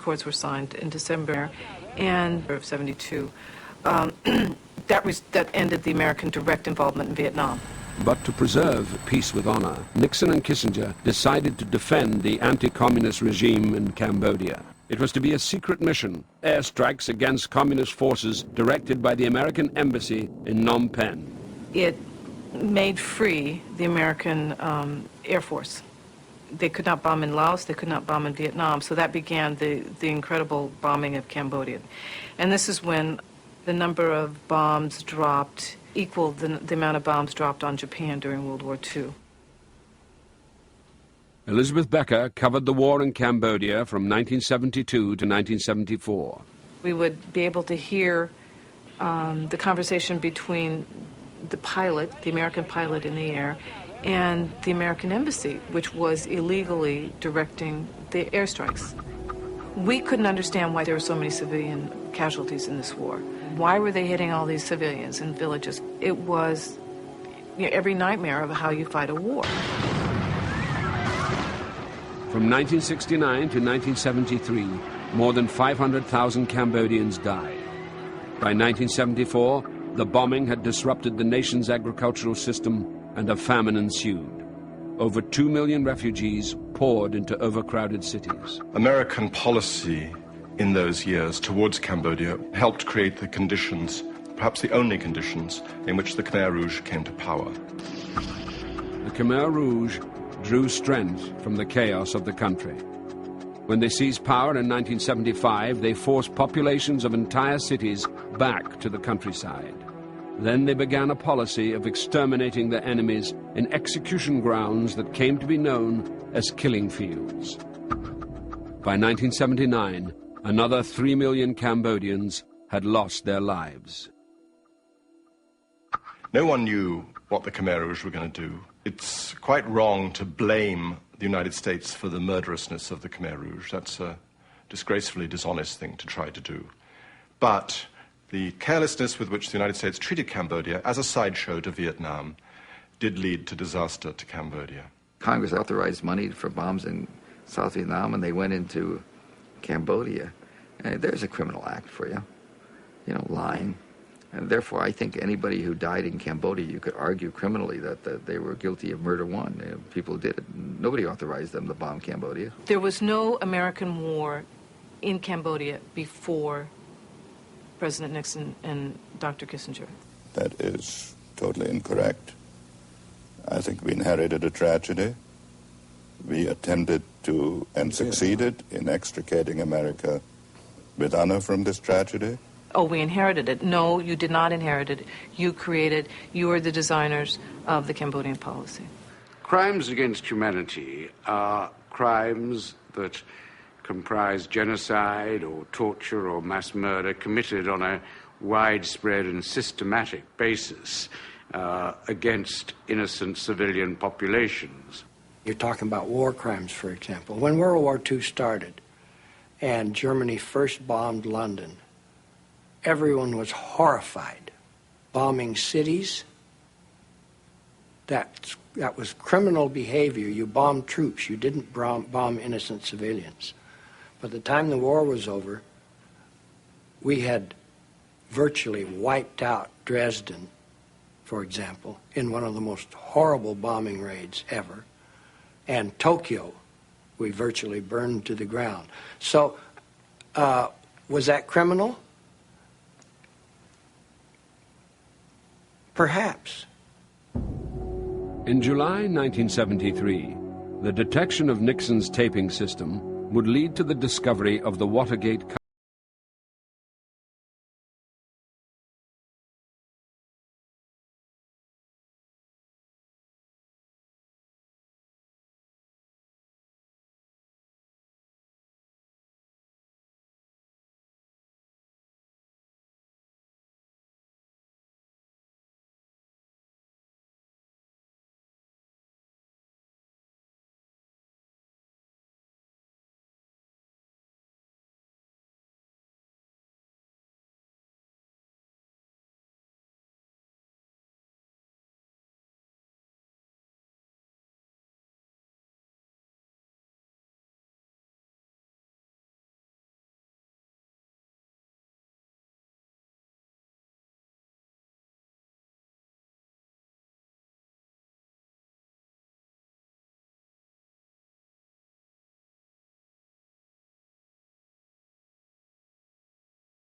Accords were signed in December and of 72. That ended the American direct involvement in Vietnam. But to preserve peace with honor, Nixon and Kissinger decided to defend the anti-communist regime in Cambodia. It was to be a secret mission, airstrikes against communist forces directed by the American embassy in Phnom Penh. It made free the American Air Force. They could not bomb in Laos, they could not bomb in Vietnam, so that began the incredible bombing of Cambodia. And this is when the number of bombs dropped, equaled the amount of bombs dropped on Japan during World War II. Elizabeth Becker covered the war in Cambodia from 1972 to 1974. We would be able to hear the conversation between the pilot, the American pilot in the air, and the American embassy, which was illegally directing the airstrikes. We couldn't understand why there were so many civilian casualties in this war. Why were they hitting all these civilians in villages? It was every nightmare of how you fight a war. From 1969 to 1973, more than 500,000 Cambodians died. By 1974, the bombing had disrupted the nation's agricultural system and a famine ensued. Over 2 million refugees poured into overcrowded cities. American policy in those years towards Cambodia helped create the conditions, perhaps the only conditions, in which the Khmer Rouge came to power. The Khmer Rouge drew strength from the chaos of the country. When they seized power in 1975, they forced populations of entire cities back to the countryside. Then they began a policy of exterminating their enemies in execution grounds that came to be known as killing fields. By 1979, another 3 million Cambodians had lost their lives. No one knew what the Khmer Rouge were going to do. It's quite wrong to blame the United States for the murderousness of the Khmer Rouge. That's a disgracefully dishonest thing to try to do. But the carelessness with which the United States treated Cambodia as a sideshow to Vietnam did lead to disaster to Cambodia. Congress authorized money for bombs in South Vietnam, and they went into Cambodia. And there's a criminal act for you, lying. And therefore, I think anybody who died in Cambodia, you could argue criminally that they were guilty of murder one. People did it. Nobody authorized them to bomb Cambodia. There was no American war in Cambodia before President Nixon and Dr. Kissinger. That is totally incorrect. I think we inherited a tragedy. We attempted to and succeeded in extricating America with honor from this tragedy. Oh, we inherited it. No, you did not inherit it. You created, you are the designers of the Cambodian policy. Crimes against humanity are crimes that comprise genocide or torture or mass murder committed on a widespread and systematic basis against innocent civilian populations. You're talking about war crimes, for example. When World War II started and Germany first bombed London, everyone was horrified. Bombing cities, that was criminal behavior. You bombed troops, you didn't bomb innocent civilians. By the time the war was over, we had virtually wiped out Dresden, for example, in one of the most horrible bombing raids ever. And Tokyo, we virtually burned to the ground. So, was that criminal? Perhaps. In July 1973, the detection of Nixon's taping system would lead to the discovery of the Watergate